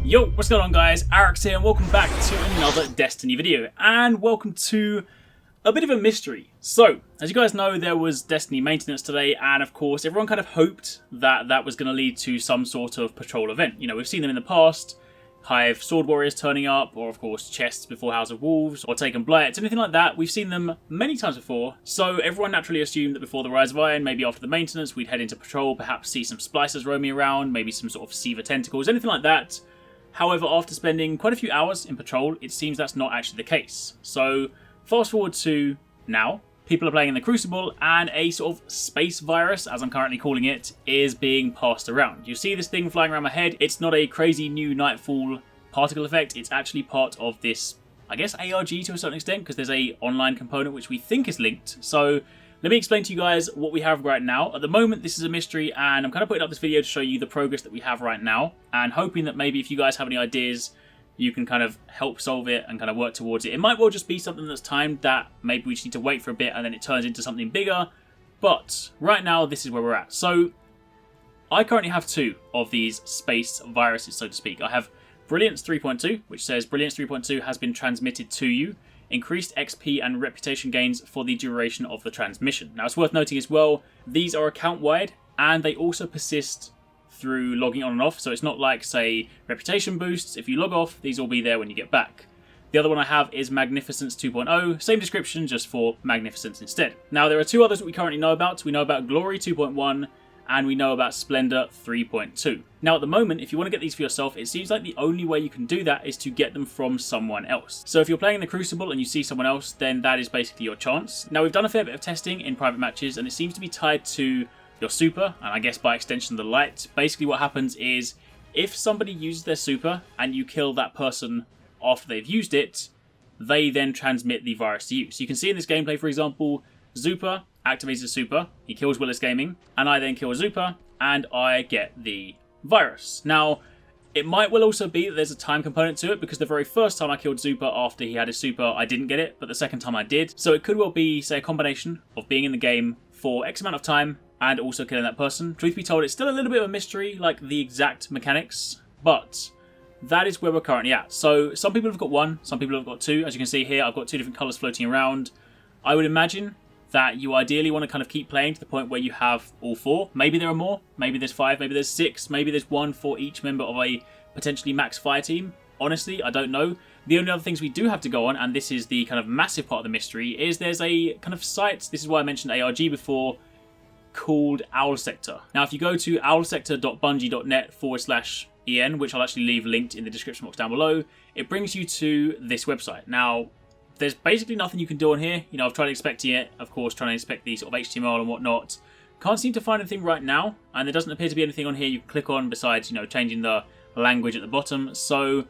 Yo, what's going on guys? Arekkz here and welcome back to another Destiny video. And welcome to a bit of a mystery. So, as you guys know, there was Destiny maintenance today, and of course everyone kind of hoped that that was going to lead to some sort of patrol event. You know, we've seen them in the past. Hive Sword Warriors turning up, or of course chests before House of Wolves, or Taken Blights, anything like that. We've seen them many times before, so everyone naturally assumed that before the Rise of Iron, maybe after the maintenance, we'd head into patrol, perhaps see some splicers roaming around, maybe some sort of Seaver tentacles, anything like that. However, after spending quite a few hours in patrol, it seems that's not actually the case. So, fast forward to now. People are playing in the Crucible, and a sort of space virus, as I'm currently calling it, is being passed around. You see this thing flying around my head. It's not a crazy new Nightfall particle effect. It's actually part of this, I guess, ARG to a certain extent, because there's a online component which we think is linked. So, let me explain to you guys what we have right now. At the moment, this is a mystery, and I'm kind of putting up this video to show you the progress that we have right now, and hoping that maybe if you guys have any ideas, you can kind of help solve it and kind of work towards it. It might well just be something that's timed that maybe we just need to wait for a bit and then it turns into something bigger, but right now, this is where we're at. So, I currently have two of these space viruses, so to speak. I have Brilliance 3.2, which says Brilliance 3.2 has been transmitted to you. Increased XP and reputation gains for the duration of the transmission. Now, it's worth noting as well, these are account-wide, and they also persist through logging on and off, so it's not like, say, reputation boosts. If you log off, these will be there when you get back. The other one I have is Magnificence 2.0, same description, just for Magnificence instead. Now, there are two others that we currently know about. We know about Glory 2.1, and we know about Splendor 3.2. Now, at the moment, if you want to get these for yourself, it seems like the only way you can do that is to get them from someone else. So if you're playing in the Crucible and you see someone else, then that is basically your chance. Now, we've done a fair bit of testing in private matches, and it seems to be tied to your super, and I guess by extension the light. Basically what happens is, if somebody uses their super, and you kill that person after they've used it, they then transmit the virus to you. So you can see in this gameplay, for example, Zupa activates the super, he kills Willis Gaming, and I then kill Zupa, and I get the virus. Now, it might well also be that there's a time component to it, because the very first time I killed Zupa after he had his super, I didn't get it, but the second time I did. So it could well be, say, a combination of being in the game for X amount of time, and also killing that person. Truth be told, it's still a little bit of a mystery, like the exact mechanics, but that is where we're currently at. So some people have got one, some people have got two. As you can see here, I've got two different colours floating around. I would imagine that you ideally want to kind of keep playing to the point where you have all four. Maybe there are more, maybe there's five, maybe there's six, maybe there's one for each member of a potentially max fire team. Honestly, I don't know. The only other things we do have to go on, and this is the kind of massive part of the mystery, is there's a kind of site, this is why I mentioned ARG before, called Owl Sector. Now, if you go to owlsector.bungie.net/en, which I'll actually leave linked in the description box down below, it brings you to this website. Now, there's basically nothing you can do on here. You know, I've tried inspecting it, of course, trying to inspect the sort of HTML and whatnot. Can't seem to find anything right now, and there doesn't appear to be anything on here you can click on besides, you know, changing the language at the bottom. So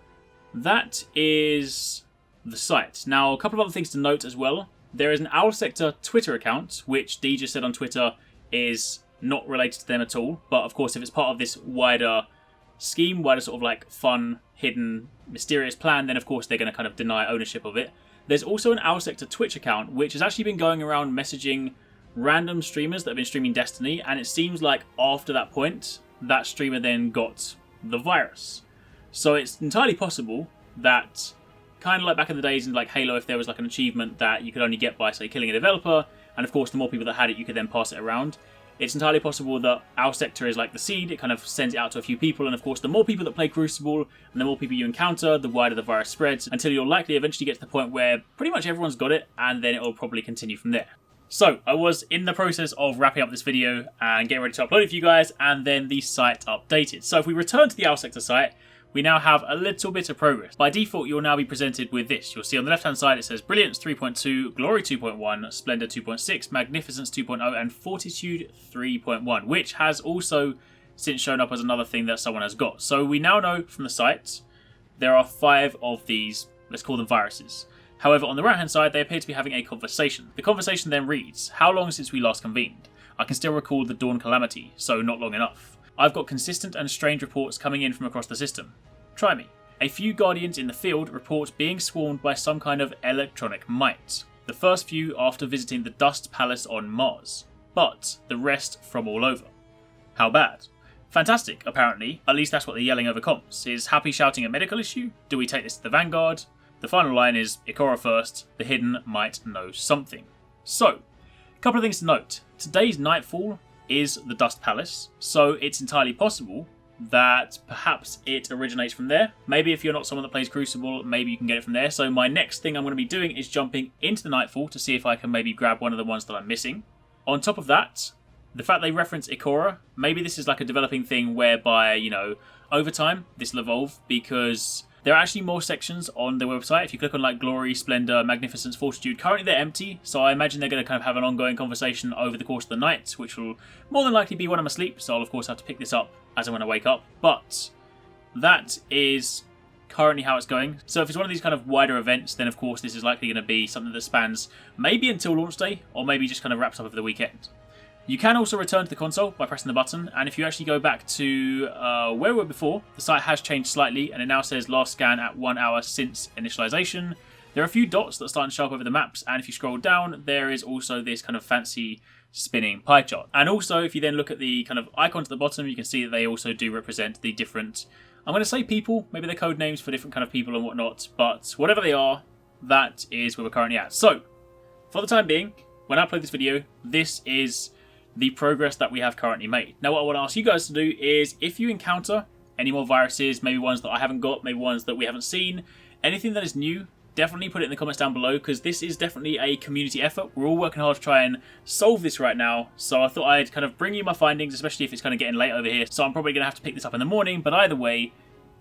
that is the site. Now, a couple of other things to note as well. There is an Owl Sector Twitter account, which Dee just said on Twitter is not related to them at all. But of course, if it's part of this wider scheme, wider sort of like fun, hidden, mysterious plan, then of course they're going to kind of deny ownership of it. There's also an Owl Sector Twitch account, which has actually been going around messaging random streamers that have been streaming Destiny, and it seems like after that point, that streamer then got the virus. So it's entirely possible that, kind of like back in the days in like Halo, if there was like an achievement that you could only get by, say, killing a developer, and of course the more people that had it, you could then pass it around. It's entirely possible that Owl Sector is like the seed, it kind of sends it out to a few people, and of course the more people that play Crucible, and the more people you encounter, the wider the virus spreads, until you'll likely eventually get to the point where pretty much everyone's got it, and then it'll probably continue from there. So, I was in the process of wrapping up this video and getting ready to upload it for you guys, and then the site updated. So if we return to the Owl Sector site, we now have a little bit of progress. By default, you'll now be presented with this. You'll see on the left-hand side it says Brilliance 3.2, Glory 2.1, Splendor 2.6, Magnificence 2.0, and Fortitude 3.1, which has also since shown up as another thing that someone has got. So we now know from the site there are 5 of these, let's call them viruses. However, on the right-hand side, they appear to be having a conversation. The conversation then reads, "How long since we last convened? I can still recall the Dawn Calamity, so not long enough. I've got consistent and strange reports coming in from across the system. Try me. A few Guardians in the field report being swarmed by some kind of electronic might. The first few after visiting the Dust Palace on Mars, but the rest from all over. How bad? Fantastic, apparently. At least that's what they're yelling over comms. Is Happy shouting a medical issue? Do we take this to the Vanguard? The final line is Ikora first. The hidden might know something. So, a couple of things to note. Today's Nightfall is the Dust Palace, so it's entirely possible that perhaps it originates from there. Maybe if you're not someone that plays Crucible, maybe you can get it from there. So my next thing I'm going to be doing is jumping into the Nightfall to see if I can maybe grab one of the ones that I'm missing. On top of that, the fact they reference Ikora, maybe this is like a developing thing whereby, you know, over time this will evolve, because there are actually more sections on their website. If you click on like Glory, Splendor, Magnificence, Fortitude, currently they're empty, so I imagine they're going to kind of have an ongoing conversation over the course of the night, which will more than likely be when I'm asleep, so I'll of course have to pick this up as and when I wake up. But that is currently how it's going. So if it's one of these kind of wider events, then of course this is likely going to be something that spans maybe until launch day, or maybe just kind of wraps up over the weekend. You can also return to the console by pressing the button, and if you actually go back to where we were before, the site has changed slightly, and it now says last scan at 1 hour since initialization. There are a few dots that are starting to show up over the maps, and if you scroll down, there is also this kind of fancy spinning pie chart. And also, if you then look at the kind of icons at the bottom, you can see that they also do represent the different, I'm going to say people, maybe they're code names for different kind of people and whatnot, but whatever they are, that is where we're currently at. So, for the time being, when I upload this video, this is the progress that we have currently made. Now what I want to ask you guys to do is, if you encounter any more viruses, maybe ones that I haven't got, maybe ones that we haven't seen, anything that is new, definitely put it in the comments down below, because this is definitely a community effort. We're all working hard to try and solve this right now, so I thought I'd kind of bring you my findings, especially if it's kind of getting late over here, so I'm probably going to have to pick this up in the morning, but either way,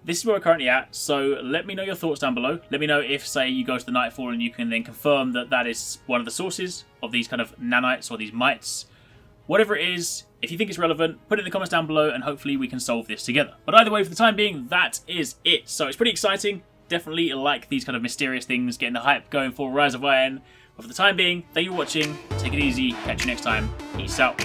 this is where we're currently at, so let me know your thoughts down below. Let me know if, say, you go to the Nightfall and you can then confirm that that is one of the sources of these kind of nanites or these mites. Whatever it is, if you think it's relevant, put it in the comments down below and hopefully we can solve this together. But either way, for the time being, that is it. So it's pretty exciting. Definitely like these kind of mysterious things, getting the hype going for Rise of Iron. But for the time being, thank you for watching. Take it easy. Catch you next time. Peace out.